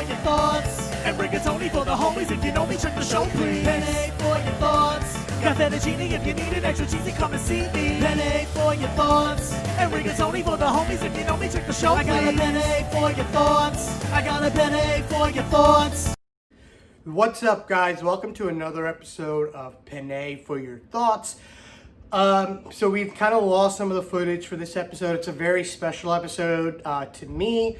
your thoughts. And rigatoni for the homies. If you know me, check the show, please. Penne for your thoughts. Got fettuccine if you need it extra cheesy, come and see me. Penne for your thoughts. And rigatoni for the homies. If you know me, check the show, please. I got a penne for your thoughts. I got a penne for your thoughts. What's up, guys? Welcome to another episode of Penne for Your Thoughts. So we've kind of lost some of the footage for this episode. It's a very special episode to me.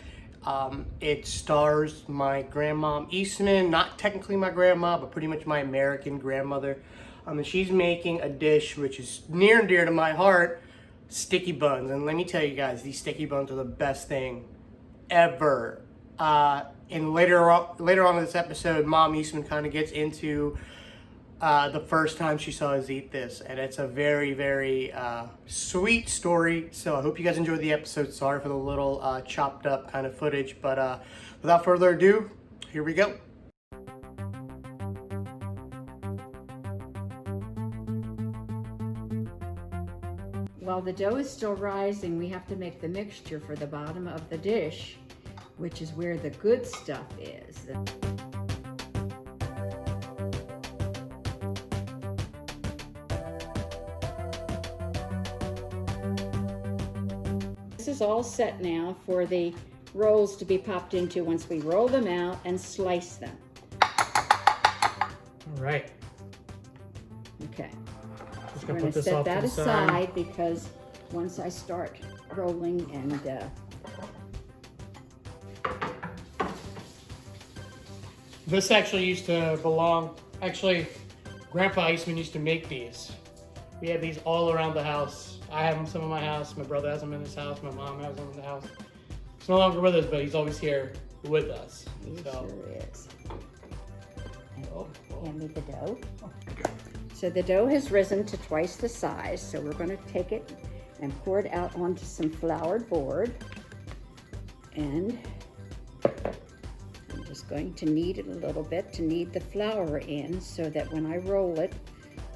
It stars my Grandma Eastman, not technically my grandma, but pretty much my American grandmother. And she's making a dish which is near and dear to my heart, sticky buns. And let me tell you guys, these sticky buns are the best thing ever. And later on in this episode, Mom Eastman kind of gets into the first time she saw us eat this, and it's a very, very sweet story. So I hope you guys enjoyed the episode. Sorry for the little chopped up kind of footage, but without further ado, here we go. While the dough is still rising, we have to make the mixture for the bottom of the dish, which is where the good stuff is. This is all set now for the rolls to be popped into once we roll them out and slice them. All right. Okay. Just We're gonna going put to this set off to that the side. aside because once I start rolling and This actually used to belong, Grandpa Eastman used to make these. We had these all around the house. I have some in my house, my brother has them in his house, my mom has them in the house. He's no longer with us, but he's always here with us. He So. sure is. Hand me the dough. Oh, So the dough has risen to twice the size, so we're going to take it and pour it out onto some floured board. And I'm just going to knead it a little bit to knead the flour in so that when I roll it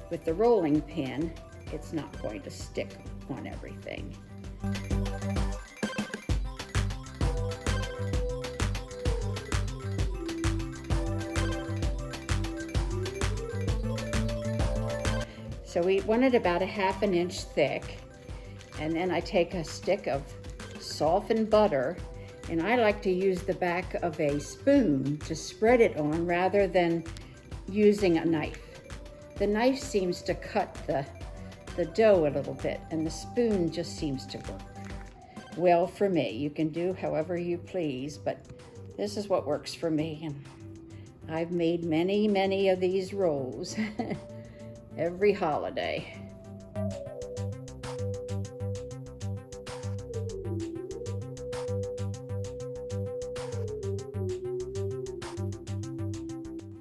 with the rolling pin, it's not going to stick on everything. So we want it about a ½ inch thick, and then I take a stick of softened butter, and I like to use the back of a spoon to spread it on rather than using a knife. The knife seems to cut the dough a little bit, and the spoon just seems to work well for me. You can do however you please, but this is what works for me, and I've made many, many of these rolls. Every holiday.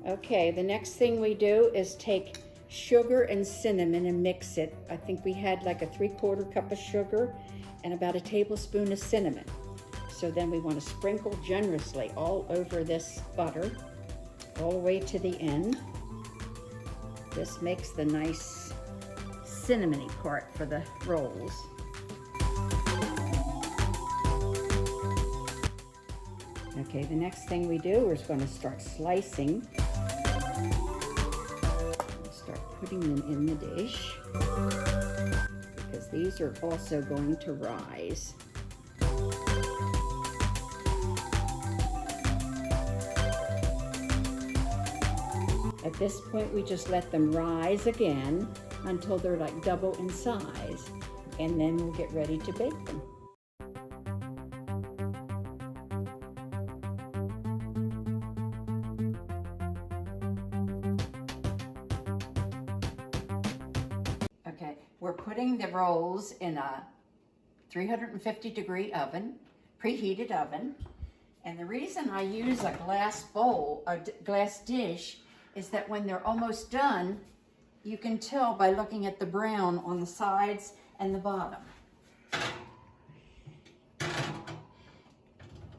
Okay, the next thing we do is take sugar and cinnamon and mix it. I think we had like a 3/4 cup of sugar and about a tablespoon of cinnamon. So then we want to sprinkle generously all over this butter, all the way to the end. This makes the nice cinnamony part for the rolls. Okay, the next thing we do is going to start slicing. Start putting them in the dish because these are also going to rise. At this point, we just let them rise again until they're like double in size, and then we'll get ready to bake them. Okay, we're putting the rolls in a 350-degree oven, preheated oven, and the reason I use a glass bowl, a glass dish, is that when they're almost done, you can tell by looking at the brown on the sides and the bottom.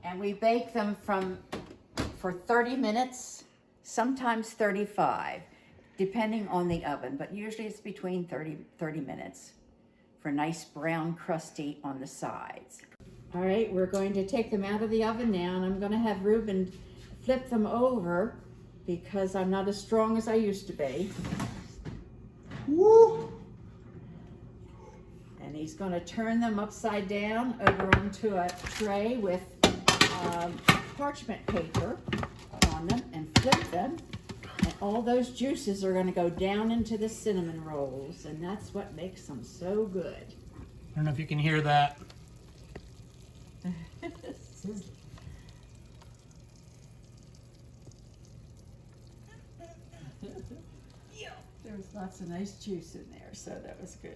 And we bake them for 30 minutes, sometimes 35, depending on the oven, but usually it's between 30 minutes for nice brown crusty on the sides. All right, we're going to take them out of the oven now, and I'm going to have Reuben flip them over because I'm not as strong as I used to be. Woo! And he's going to turn them upside down over onto a tray with parchment paper on them and flip them. And all those juices are going to go down into the cinnamon rolls, and that's what makes them so good. I don't know if you can hear that. There was lots of nice juice in there, so that was good.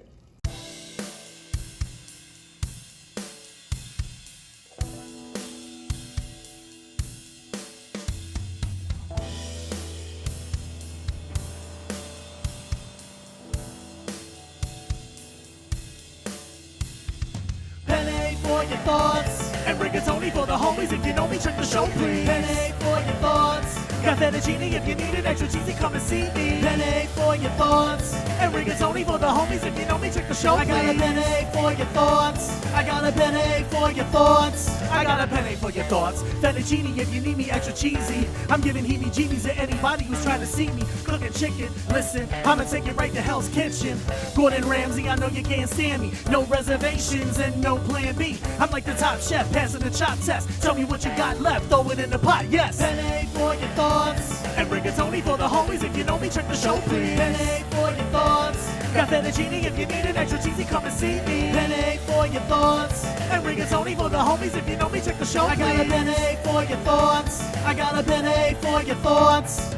Penne for your thoughts, and rigatoni for the homies. If you know me, check the show, please. Penne for your thoughts. Got fettuccine if you need it extra cheesy, come and see me. Penne for your thoughts, and rigatoni for the homies. If you know me, check the show, please. I got a penne for your thoughts. I got a penne for your thoughts. I got a penne for your thoughts. Fettuccine if you need me extra cheesy. I'm giving heebie-jeebies to anybody who's trying to see me cooking chicken. Listen, I'ma take it right to Hell's Kitchen. Gordon Ramsay, I know you can't stand me. No reservations and no plan B. I'm like the top chef, passing the chop test. Tell me what you got left, throw it in the pot, yes. Penne for your thoughts, and rigatoni for the homies. If you know me, check the show, please. Penne for your thoughts. Got fettuccine if you need it extra cheesy, come and see me. Penne for your thoughts, and rigatoni for the homies. If you know me, check the show, please. I got a penne for your thoughts. I got a penne for your thoughts.